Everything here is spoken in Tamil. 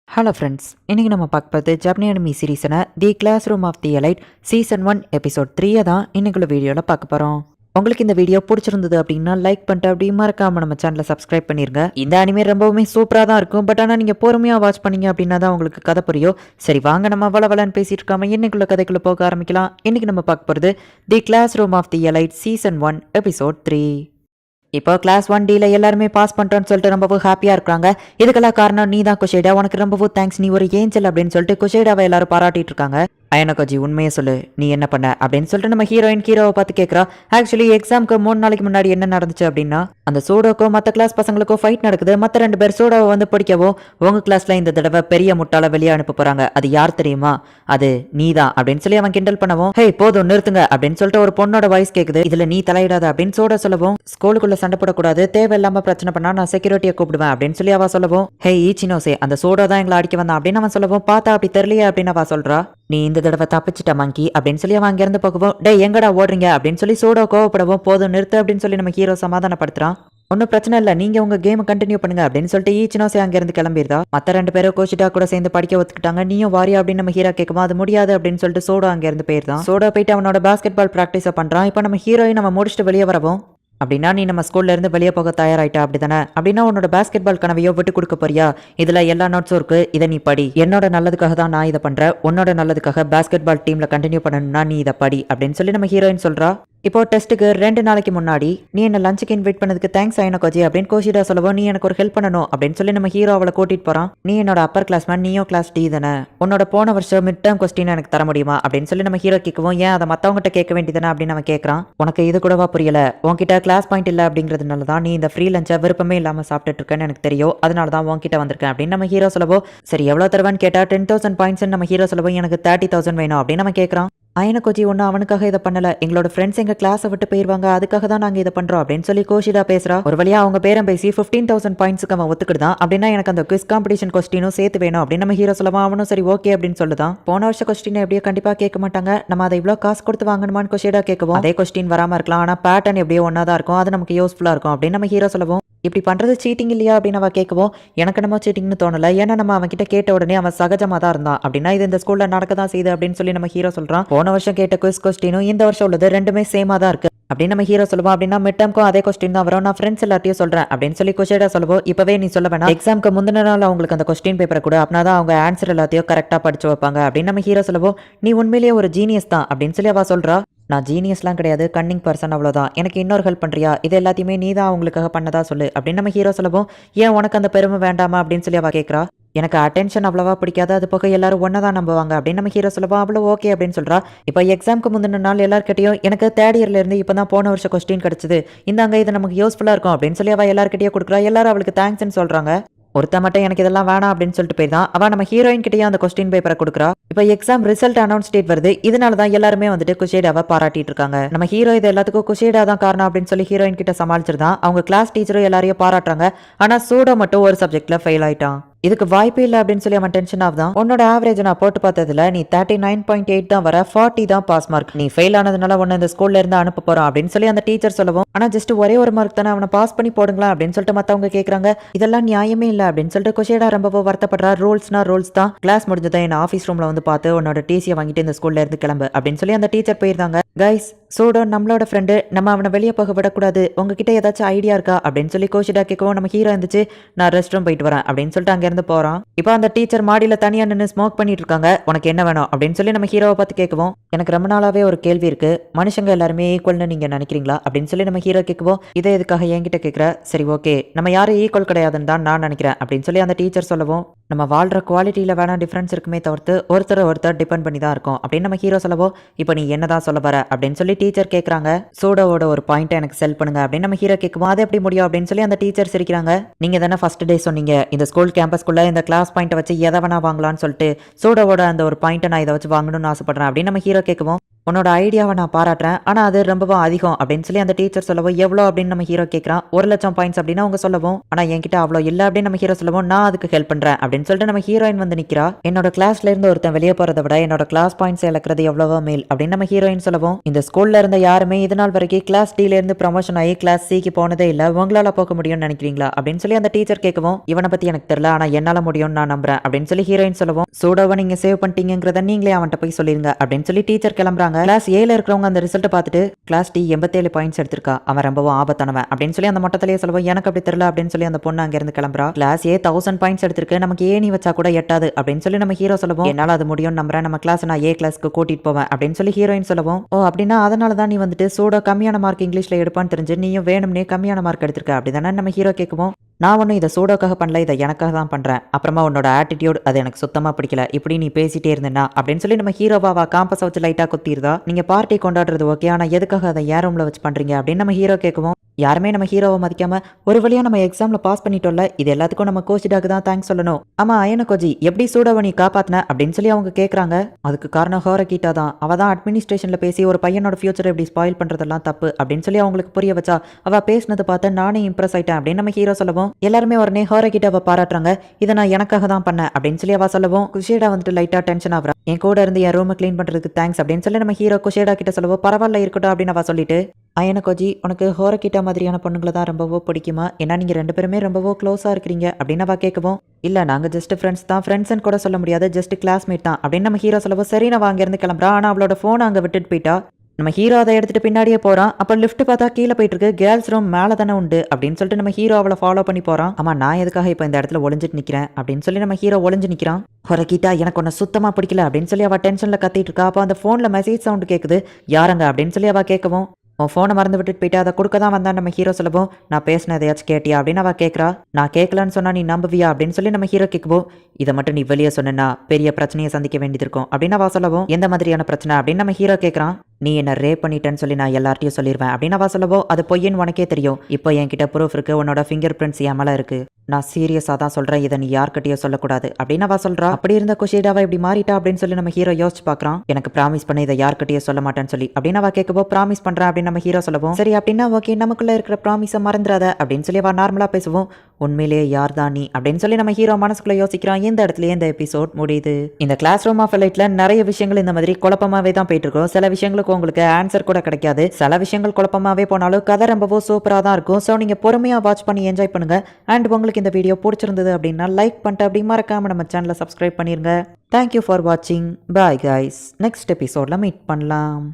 ஹலோ ஃப்ரெண்ட்ஸ், இன்றைக்கி நம்ம பார்க்க போகிறது ஜப்பனி அனிமி சீரீஸான the classroom of the elite season 1 episode 3 தான் இன்னைக்குள்ள வீடியோவில் பார்க்க போகிறோம். உங்களுக்கு இந்த வீடியோ பிடிச்சிருந்தது அப்படின்னா லைக் பண்ணிட்டு அப்படி மறக்காம நம்ம சேனலை சப்ஸ்கிரைப் பண்ணிருங்க. இந்த அனிமே ரொம்பவுமே சூப்பராக தான் இருக்கும். பட் ஆனால் நீங்கள் பொறுமையாக வாட்ச் பண்ணீங்க அப்படின்னா தான் உங்களுக்கு கதை புரியும். சரி வாங்க நம்ம வளவலன்னு பேசிட்டு இருக்காம இன்னைக்குள்ள கதைக்குள்ளே போக ஆரம்பிக்கலாம். இன்றைக்கி நம்ம பார்க்க போகிறது the classroom of the elite season 1 episode 3. இப்போ கிளாஸ் 1Dல எல்லாருமே பாஸ் பண்ணிட்டோன்னு சொல்லிட்டு ரொம்பவும் ஹாப்பியாக இருக்காங்க. இதுக்கெல்லாம் காரணம் நீ தான் குஷேடா, உனக்கு ரொம்பவும் தேங்க்ஸ், நீ ஒரு ஏஞ்சல் அப்படின்னு சொல்லிட்டு குஷேடாவை எல்லாரும் பாராட்டிட்டு இருக்காங்க. அயனகோஜி உண்மையை சொல்லு, நீ என்ன பண்ண அப்படின்னு சொல்லிட்டு நம்ம ஹீரோவை பார்த்து கேட்குறா. ஆக்சுவலி எக்ஸாமுக்கு 3 நாளைக்கு முன்னாடி என்ன நடந்துச்சு அப்படின்னா, அந்த சூடோக்கோ மற்ற கிளாஸ் பசங்களுக்கோ ஃபைட் நடக்குது. மற்ற 2 பேர் சூடாவை வந்து பிடிக்கவும் உங்க கிளாஸ்ல இந்த தடவை பெரிய முட்டாள வெளியே அனுப்ப போறாங்க. அது யார் தெரியுமா? அது நீ தான் அப்படின்னு சொல்லி அவன் கிண்டல் பண்ணவும், ஹே போதும் நிறுத்துங்க அப்படின்னு சொல்லிட்டு ஒரு பொண்ணோட வாய்ஸ் கேக்குது. இதுல நீ தலையிடாத அப்படின்னு சூடா சொல்லவும், ஸ்கூலுக்குள்ள சண்டை போடக்கூடாது, தேவையில்லாம பிரச்சனை பண்ணா நான் செக்யூரிட்டியை கூப்பிடுவேன் அப்படின்னு சொல்லி அவ சொல்லவும், ஹே ஈச்சினோசே அந்த சூடா தான் எங்களை அடிக்க வந்தான் அப்படின்னு அவன் சொல்லவும், பார்த்தா அப்படி தெரியலையே அப்படின்னு அவ சொல்றா. நீ இந்த தடவை தப்பிச்சிட்ட மங்கி அப்படின்னு சொல்லி அவன் அங்கிருந்து போகவும், டே எங்கடா ஓடுறீங்க அப்படின்னு சொல்லி சூடோ கோவப்படவும், போதும் நிறுத்து அப்படின்னு சொல்லி நம்ம ஹீரோ சமாதானப்படுத்துறான். ஒன்னும் பிரச்சனை இல்லை, நீங்க உங்க கேம் கண்டினியூ பண்ணுங்க அப்படின்னு சொல்லிட்டு ஈச்சினோசே அங்கிருந்து கிளம்பிடுதா. மற்ற 2 பேரும் கோச்சிட்டா கூட சேர்ந்து படிக்க ஒத்துக்கிட்டாங்க. நீயும் வாரியா அப்படின்னு நம்ம ஹீரோ கேட்கும், அது முடியாது அப்படின்னு சொல்லிட்டு சோடா அங்கிருந்து போயிருந்தான். சோடா போயிட்டு அவனோட பாஸ்கெட் பால் பிராக்டிஸை பண்றான். இப்போ நம்ம ஹீரோயின் நம்ம முடிச்சுட்டு வெளியே வரவும், அப்படின்னா நீ நம்ம ஸ்கூல்ல இருந்து வெளியே போக தயாராயிட்டா அப்படிதானே? அப்படின்னா உன்னோட பாஸ்கெட் பால் கனவையோ விட்டு கொடுக்க போறியா? இதுல எல்லா நோட்ஸும் இருக்கு, இதை நீ படி. என்னோட நல்லதுக்காக தான் நான் இதை பண்றேன், உன்னோட நல்லதுக்காக பாஸ்கெட் பால் டீம்ல கண்டினியூ பண்ணணும்னா நீ இதை படி அப்படின்னு சொல்லி நம்ம ஹீரோயின் சொல்றா. இப்போ டெஸ்ட்டுக்கு 2 நாளைக்கு முன்னாடி நீ என்ன லஞ்சுக்கு இன்வைட் பண்ணதுக்கு தேங்க்ஸ் அயனகோஜி அப்படின்னு கோஷிடா சொல்லவும், நீ எனக்கு ஒரு ஹெல்ப் பண்ணணும் அப்படின்னு சொல்லி நம்ம ஹீரோ அவளை கூட்டிட்டு போறான். நீ என்னோட அப்பர் கிளாஸ் மேன், நீயோ கிளாஸ் டி தானே, உன்னோட போன வருஷம் மிட் டேர்ம் கொஸ்டின் எனக்கு தர முடியுமா அப்படின்னு சொல்லி நம்ம ஹீரோ கேட்கவும், ஏன் அதை மத்தவங்ககிட்ட கேட்க வேண்டியதானே அப்படின்னு அவன் கேட்கறான். உனக்கு இது கூடவா புரியல? உன்கிட்ட கிளாஸ் பாயிண்ட் இல்ல அப்படிங்கிறதுனால தான் நீ இந்த ஃப்ரீ லஞ்சை விருப்பமே இல்லாம சாப்பிட்டுட்டு இருக்கேன்னு எனக்கு தெரியும், அதனால தான் உன்கிட்ட வந்திருக்கேன் அப்படின்னு நம்ம ஹீரோ சொல்லவோ, சரி எவ்வளவு தருவான்னு கேட்டா 10,000 பாயிண்ட்ஸ் நம்ம ஹீரோ சொல்லவும், எனக்கு 30,000 வேணும் அப்படின்னு நம்ம கேட்கறான். அயனகோஜி ஒன்னும் அவனுக்காக இதை பண்ணல, எங்களோட ஃப்ரெண்ட்ஸ் எங்க கிளாஸை விட்டு போயிருவாங்க, அதுக்காக தான் நாங்க இதை பண்றோம் அப்படின்னு சொல்லி கோஷிடா பேசுறா. ஒரு வழியா அவங்க பேரம் பேசி 15,000 பாயிண்ட்ஸ்க்கு அவன் ஒத்துக்கிட்டான். அப்படின்னா எனக்கு அந்த குவிஸ் காம்படிஷன் கொஸ்டினும் சேர்த்து வேணும் அப்படின்னு நம்ம ஹீரோ சொல்லவா, அவனும் சரி ஓகே அப்படின்னு சொல்லுதான். போன வருஷம் கொஸ்டின் எப்படியோ கண்டிப்பா கேட்க மாட்டாங்க, நம்ம அதை இவ்வளவு காசு கொடுத்து வாங்கணுமான்னு கோஷிடா கேட்கவும், அதே கொஸ்டின் வராம இருக்கலாம், ஆனா பேட்டர்ன் எப்படியோ ஒன்னா தான் இருக்கும், அது நமக்கு யூஸ்ஃபுல்லா இருக்கும் அப்படின்னு நம்ம ஹீரோ சொல்லவும், இப்படி பண்றது சீட்டிங் இல்லையா அப்படின்னு அவ கேட்கவும், எனக்கு நம்ம சீட்டிங்னு தோணல, ஏன்னா நம்ம அவன் கிட்ட கேட்ட உடனே அவன் சகஜமா தான் இருந்தான், அப்படின்னா இது இந்த ஸ்கூல்ல நடக்க தான் செய்யுது அப்படின்னு சொல்லி நம்ம ஹீரோ சொல்றான். போன வருஷம் கேட்ட குவிஸ் கொஸ்டினும் இந்த வருஷம் உள்ளது ரெண்டுமே சேமா தான் இருக்கு அப்படின்னு நம்ம ஹீரோ சொல்லுவோம். அப்படின்னா மிட் டேர்ம்க்கும் அதே கொஸ்டின் தான் வரும், நான் ஃப்ரெண்ட்ஸ் எல்லாத்தையும் சொல்றேன் அப்படின்னு சொல்லி குஷேடா சொல்லுவோம். இப்பவே நீ சொல்ல வேணாம், எக்ஸாம்க்கு முந்தின நாள் அவங்களுக்கு அந்த கொஸ்டின் பேப்பரை கூட, அப்படின்னா தான் அவங்க ஆன்சர் எல்லாத்தையும் கரெக்டா படிச்சு வைப்பாங்க அப்படின்னு நம்ம ஹீரோ சொல்லுவோம். நீ உண்மையிலேயே ஒரு ஜீனியஸ் தான் அப்படின்னு சொல்லி அவ சொல்றா. நான் ஜீனியஸ்லாம் கிடையாது, கன்னிங் பர்சன், அவ்வளோதான். எனக்கு இன்னொரு ஹெல்ப் பண்ணுறியா? இது எல்லாத்தையுமே நீ தான் அவங்களுக்காக பண்ணதா சொல்லு அப்படின்னு நம்ம ஹீரோ சொல்லவும், ஏன் உனக்கு அந்த பெருமை வேண்டாமா அப்படின்னு சொல்லி அவ கேட்குறா. எனக்கு அட்டென்ஷன் அவ்வளவா பிடிக்காது, அது போக எல்லாரும் ஒன்றை தான் நம்புவாங்க அப்படின்னு நம்ம ஹீரோ சொல்லவும், அவ்வளோ ஓகே அப்படின்னு சொல்கிறா. இப்போ எக்ஸாமுக்கு முந்தின நாள் எல்லாருக்கிட்டையும் எனக்கு 3rd இயர்லேருந்து இப்போ தான் போன வருஷம் கொஸ்டின் கிடச்சிது, இந்தாங்க இது நமக்கு யூஸ்ஃபுல்லாக இருக்கும் அப்படின்னு சொல்லி அவள் எல்லாருக்கிட்டையும் கொடுக்குறா. எல்லாரும் அவளுக்கு தேங்க்ஸ்ன்னு சொல்கிறாங்க. ஒருத்த மட்டும் எனக்கு இதெல்லாம் வேணாம் அப்படின்னு சொல்லிட்டு போயிருந்தான். அவன் நம்ம ஹீரோயின் கிட்டேயே அந்த கொஸ்டின் பேப்பரை கொடுக்குறா. இப்போ எக்ஸாம் ரிசல்ட் அனௌன்ஸ் டேட் வருது, இதனால தான் எல்லாருமே வந்துட்டு குஷேடாவை பாராட்டிட்டு இருக்காங்க. நம்ம ஹீரோ இது எல்லாத்துக்கும் குஷேடா தான் காரணம் அப்படின்னு சொல்லி ஹீரோயின் கிட்ட சமாளிச்சிருந்தான். அவங்க கிளாஸ் டீச்சரும் எல்லாரையும் பாராட்டுறாங்க. ஆனா சூடோ மட்டும் ஒரு சப்ஜெக்ட்ல ஃபெயில் ஆயிட்டான். இதுக்கு வாய்ப்பே இல்லை அப்படின்னு சொல்லி அவன் டென்ஷன் ஆகுதான். உன்னோட ஆவரேஜ் நான் போட்டு பார்த்ததுல நீ 39.8 தான் வர, 40 தான் பாஸ் மார்க். நீ ஃபெயில் ஆனதுனால உன்னை இந்த ஸ்கூல்ல இருந்து அனுப்ப போறோம் அப்படின்னு சொல்லி அந்த டீச்சர் சொல்லவும், ஆனா ஜஸ்ட் ஒரே ஒரு மார்க் தானே, அவனை பாஸ் பண்ணி போடுங்களா அப்படின்னு சொல்லிட்டு மத்தவங்க கேட்கறாங்க. இதெல்லாம் நியாயமே இல்லை அப்படின்னு சொல்லிட்டு குஷேடா ரொம்பவோ வருத்தப்படுறா. ரூல்ஸ்னா ரூல்ஸ் தான், கிளாஸ் முடிஞ்சதான் என்ன ஆஃபீஸ் ரூம்ல வந்து பார்த்து உன்னோட டிசியை வாங்கிட்டு இந்த ஸ்கூல்ல இருந்து கிளம்பு அப்படின்னு சொல்லி அந்த டீச்சர் போயிருந்தாங்க. கைஸ், சூடோ நம்மளோட ஃப்ரெண்டு, நம்ம அவனை வெளியே போக விடக்கூடாது, உங்ககிட்ட ஏதாச்சும் ஐடியா இருக்கா அப்படின்னு சொல்லி கோஷிடா கேட்கவும், நம்ம ஹீரோ இருந்துச்சு, நான் ரெஸ்ட் ரூம் போயிட்டு வரேன் அப்படின்னு சொல்லிட்டு அங்கேருந்து போறான். இப்போ அந்த டீச்சர் மாடியில தனியா நின்று ஸ்மோக் பண்ணிட்டு இருக்காங்க. உனக்கு என்ன வேணும் அப்படின்னு சொல்லி நம்ம ஹீரோவை பார்த்து கேட்கவும், எனக்கு ரொம்ப நாளாவே ஒரு கேள்வி இருக்கு, மனுஷங்க எல்லாருமே ஈக்குவல்னு நீங்க நினைக்கிறீங்களா அப்படின்னு சொல்லி நம்ம ஹீரோ கேட்கவும், இதை எதுக்காக என்கிட்ட கேட்குற? சரி ஓகே, நம்ம யாரும் ஈக்குவல் கிடையாதுன்னு தான் நான் நினைக்கிறேன் அப்படின்னு சொல்லி அந்த டீச்சர் சொல்லவும், நம்ம வாழ்ற குவாலிட்டியில வேணா டிஃபரன்ஸ் இருக்குமே தவிர்த்து ஒருத்தர் டிபெண்ட் பண்ணி தான் இருக்கும் அப்படின்னு நம்ம ஹீரோ சொல்லவோ, இப்போ நீ என்னதான் சொல்ல வர அப்படின்னு சொல்லி டீச்சர் கேட்கறாங்க. சூடோவோட ஒரு பாயிண்ட் எனக்கு செல் பண்ணுங்க அப்படின்னு நம்ம ஹீரோ கேட்கும். அது எப்படி முடியும் அப்படின்னு சொல்லி அந்த டீச்சர் சிரிக்கிறாங்க. நீங்க தானே ஃபர்ஸ்ட் டே சொன்னீங்க இந்த ஸ்கூல் கேம்பஸ்குள்ள இந்த கிளாஸ் பாயிண்ட்டை வச்சு எதை வேணா வாங்கலாம்னு சொல்லிட்டு, சூடோவோட அந்த ஒரு பாயிண்ட்டை நான் இதை வச்சு வாங்கணும்னு ஆசைப்படுறேன் அப்படின்னு நம்ம ஹீரோ கேட்கவும், உன்னோட ஐடியாவை நான் பாராட்டுறேன். ஆனா அது ரொம்பவும் அதிகம் அப்படின்னு சொல்லி அந்த டீச்சர் சொல்லவும், எவ்வளோ அப்படின்னு நம்ம ஹீரோ கேட்குறான். 1,00,000 பாயிண்ட்ஸ் அப்படின்னு அவங்க சொல்லவும், ஆனா என்கிட்ட அவ்வளோ இல்ல அப்படின்னு நம்ம ஹீரோ சொல்லவும், நான் அதுக்கு ஹெல்ப் பண்றேன் அப்படின்னு சொல்லிட்டு நம்ம ஹீரோயின் வந்து நிக்கிறா. என்னோட கிளாஸ்ல இருந்து ஒருத்தன் வெளியே போறதை விட என்னோட கிளாஸ் பாயிண்ட்ஸ் இழக்கிறது எவ்வளவோ மேல் அப்படின்னு நம்ம ஹீரோயின் சொல்லவும், இந்த ஸ்கூல்ல இருந்த யாருமே இது நாள் வரைக்கும் கிளாஸ் டில இருந்து ப்ரமோஷன் ஆகி கிளாஸ் சிக்கு போனதே இல்ல. உங்களால போக முடியும்னு நினைக்கிறீங்களா அப்படின்னு சொல்லி அந்த டீச்சர் கேட்கவும், இவனை பத்தி எனக்கு தெரியல, ஆனா என்னால முடியும்னு நான் நம்புறேன் அப்படின்னு சொல்லி ஹீரோயின் சொல்லவும், சூடோவை நீங்க சேவ் பண்ணிட்டீங்கிறத நீங்களே அவன்கிட்ட போய் சொல்லிருங்க அப்படின்னு சொல்லி டீச்சர் கிளம்புறாங்க. கிளாஸ் ஏல இருக்கிறவங்க அந்த ரிசல்ட் பார்த்துட்டு, கிளாஸ் டி 87 பாயிண்ட்ஸ் எடுத்திருக்கா, அவன் ரொம்பவும் ஆபத்தானவன் அப்படின்னு சொல்லி அந்த மொட்டத்திலேயே சொல்லுவோம். எனக்கு அப்படி தெரியல அப்படின்னு சொல்லி அந்த பொண்ணு அங்க இருந்து கிளம்புறா. கிளாஸ் ஏ 1000 பாயிண்ட்ஸ் எடுத்திருக்கு, நமக்கு ஏ நீ வச்சா கூட எட்டாது அப்படின்னு சொல்லி நம்ம ஹீரோ சொல்லவும், என்னால அது முடியும் நம்புறேன், நம்ம கிளாஸ் நான் ஏ கிளாஸ்க்கு கூட்டிட்டு போவேன் அப்படின்னு சொல்லி ஹீரோயின் சொல்லவும், ஓ அப்படின்னா அதனால தான் நீ வந்துட்டு சூடோ கம்மியான மார்க் இங்கிலீஷ்ல எடுப்பான்னு தெரிஞ்சு நீயும் வேணும்னே கம்மியான மார்க் எடுத்திருக்க அப்படிதானே நம்ம ஹீரோ கேட்கவும், நான் ஒன்றும் இதை சூடோக்காக பண்ணல, இதை எனக்காக தான் பண்ணுறேன். அப்புறமா உன்னோட ஆட்டிடியூட் அது எனக்கு சுத்தமாக பிடிக்கல, இப்படி நீ பேசிட்டே இருந்தேன்னா அப்படின்னு சொல்லி நம்ம ஹீரோவாவா காம்பஸை வச்சு லைட்டாக குத்திருந்தா. நீங்கள் பார்ட்டி கொண்டாடுறது ஓகே, ஆனால் எதுக்காக அதை ஏன் ரூமில் வச்சு பண்ணுறீங்க அப்படின்னு நம்ம ஹீரோ கேட்கவும், யாருமே நம்ம ஹீரோவை மதிக்காம ஒரு வழியாக நம்ம எக்ஸாமில் பாஸ் பண்ணிட்டோம்ல, இது எல்லாத்துக்கும் நம்ம கோச்சிடாக்கு தான் தேங்க்ஸ் சொல்லணும். ஆமாம் அயன கோஜி, எப்படி சூடோவை நீ காப்பாத்தின அப்படின்னு சொல்லி அவங்க கேட்குறாங்க. அதுக்கு காரணம் ஹோரகீட்டா தான். அவள் தான் அட்மினிஸ்ட்ரேஷனில் பேசி ஒரு பையனோட ஃபியூச்சரை எப்படி ஸ்பாயில் பண்ணுறதெல்லாம் தப்பு அப்படின்னு சொல்லி அவங்களுக்கு புரிய வச்சா. அவள் பேசினது பார்த்து நானே இம்ப்ரெஸ் ஆயிட்டேன் அப்படின்னு நம்ம ஹீரோ சொல்லவும், எல்லாருமே உடனே ஹோரகீட்டாவை பாராட்டுறாங்க. இதை நான் எனக்காக தான் பண்ணேன் அப்படின்னு சொல்லி அவ சொல்லவும், குஷேடா வந்துட்டு லைட்டாக டென்ஷன் ஆகுறா. என் கூட இருந்து என் ரூமை க்ளீன் பண்ணுறதுக்கு தேங்க்ஸ் அப்படின்னு சொல்லி நம்ம ஹீரோ குஷேடா கிட்ட சொல்லவும், பரவாயில்ல இருக்கட்டும் அப்படின்னு அவ சொல்லிட்டு, அயன கோஜி உனக்கு ஹோரகீட்டா மாதிரியான பொண்ணுங்களை தான் ரொம்பவோ பிடிக்குமா, ஏன்னா நீங்கள் 2 பேருமே ரொம்பவோ க்ளோஸாக இருக்கிறீங்க அப்படின்னு அவ கேட்கவும், இல்லை நாங்கள் ஜஸ்ட் ஃப்ரெண்ட்ஸ் தான், ஃப்ரெண்ட்ஸ்ன்னு கூட சொல்ல முடியாது, ஜஸ்ட் கிளாஸ்மேட் தான் அப்படின்னு நம்ம ஹீரோ சொல்லவும், சரி நான் அங்கேருந்து கிளம்புறா. ஆனால் அவளோட ஃபோனை அங்கே விட்டுட்டு போயிட்டா. நம்ம ஹீரோ அதை எடுத்துட்டு பின்னாடியே போறான். அப்ப லிஃப்ட் பார்த்தா கீழே போயிட்டு இருக்கு. கேர்ள்ஸ் ரூம் மேலே தானே உண்டு அப்படின்னு சொல்லிட்டு நம்ம ஹீரோ அவளை ஃபாலோ பண்ணி போறான். ஆமா நான் எதுக்காக இப்போ இந்த இடத்துல ஒளிஞ்சிட்டு நிக்கிறேன் அப்படின்னு சொல்லி நம்ம ஹீரோ ஒளிஞ்சு நிக்கிறான். ஹொரகீட்டா எனக்கு ஒன்று சுத்தமா பிடிக்கல அப்படின்னு சொல்லி அவ டென்ஷன்ல கத்திட்டு இருக்கா. அப்போ அந்த போன்ல மெசேஜ் சவுண்ட் கேட்குது. யாருங்க அப்படின்னு சொல்லி அவ கேட்கவும், உன் ஃபோனை மறந்து விட்டுட்டு போயிட்டு அதை கொடுக்க தான் வந்தான் நம்ம ஹீரோ சொல்லவும், நான் பேசின எதையாச்சும் கேட்டியா அப்படின்னு அவ கேட்குறா. நான் கேட்கலான்னு சொன்னா நீ நம்புவியா அப்படின்னு சொல்லி நம்ம ஹீரோ கேட்குவோம். இதை மட்டும் நீ வெளியே சொன்னா பெரிய பிரச்சனையை சந்திக்க வேண்டியது இருக்கும் அப்படின்னு அவ சொல்லவும், எந்த மாதிரியான பிரச்சனை அப்படின்னு நம்ம ஹீரோ கேட்குறான். நீ என்ன ரேப் பண்ணிட்டேன்னு சொல்லி நான் எல்லார்ட்டையும் சொல்லிடுவேன் அப்படின்னு அவ சொல்லவோ, அது பொய்யன்னு உனக்கே தெரியும். இப்போ என்கிட்ட ப்ரூஃப் இருக்கு, உன்னோட ஃபிங்கர் பிரிண்ட்ஸ் என் மேல இருக்கு. நான் சீரியஸாக தான் சொல்கிறேன், இதை நீ யார்கிட்டயும் சொல்லக்கூடாது அப்படின்னு அவ சொல்கிறா. அப்படி இருந்த குஷேடாவை இப்படி மாறிட்டா அப்படின்னு சொல்லி நம்ம ஹீரோ யோசிச்சு பார்க்குறான். எனக்கு ப்ராமிஸ் பண்ணி இதை யார்கிட்டயும் சொல்ல மாட்டேன்னு சொல்லி அப்படின்னு அவ கேட்கவோ, ப்ராமிஸ் பண்ணுறேன் அப்படின்னு நம்ம ஹீரோ சொல்லவும், சரி அப்படின்னா ஓகே நமக்குள்ள இருக்கிற ப்ராமிஸை மறந்துடாத அப்படின்னு சொல்லி அவ நார்மலாக பேசுவோம். உண்மையிலேயே யார் தான் நீ அப்படின்னு சொல்லி நம்ம ஹீரோ மனசுக்குள்ள யோசிக்கிறான். இந்த இடத்துல இந்த எபிசோட் முடியுது. இந்த கிளாஸ் ரூம் ஆஃப் எலைட்ல நிறைய விஷயங்கள் இந்த மாதிரி குழப்பமாவே தான் போயிட்டு இருக்கோம். சில விஷயங்களுக்கு உங்களுக்கு ஆன்சர் கூட கிடைக்காது. சில விஷயங்கள் குழப்பமாவே போனாலும் கதை ரொம்பவும் சூப்பராக தான் இருக்கும். ஸோ நீங்கள் பொறுமையாக வாட்ச் பண்ணி என்ஜாய் பண்ணுங்க. அண்ட் உங்களுக்கு இந்த வீடியோ பிடிச்சிருந்தது அப்படின்னா லைக் பண்ணிட்டு அப்படி மறக்காம நம்ம சேனலை சப்ஸ்கிரைப் பண்ணிருங்க. தேங்க்யூ ஃபார் வாட்சிங். Bye guys. நெக்ஸ்ட் எபிசோட்ல மீட் பண்ணலாம்.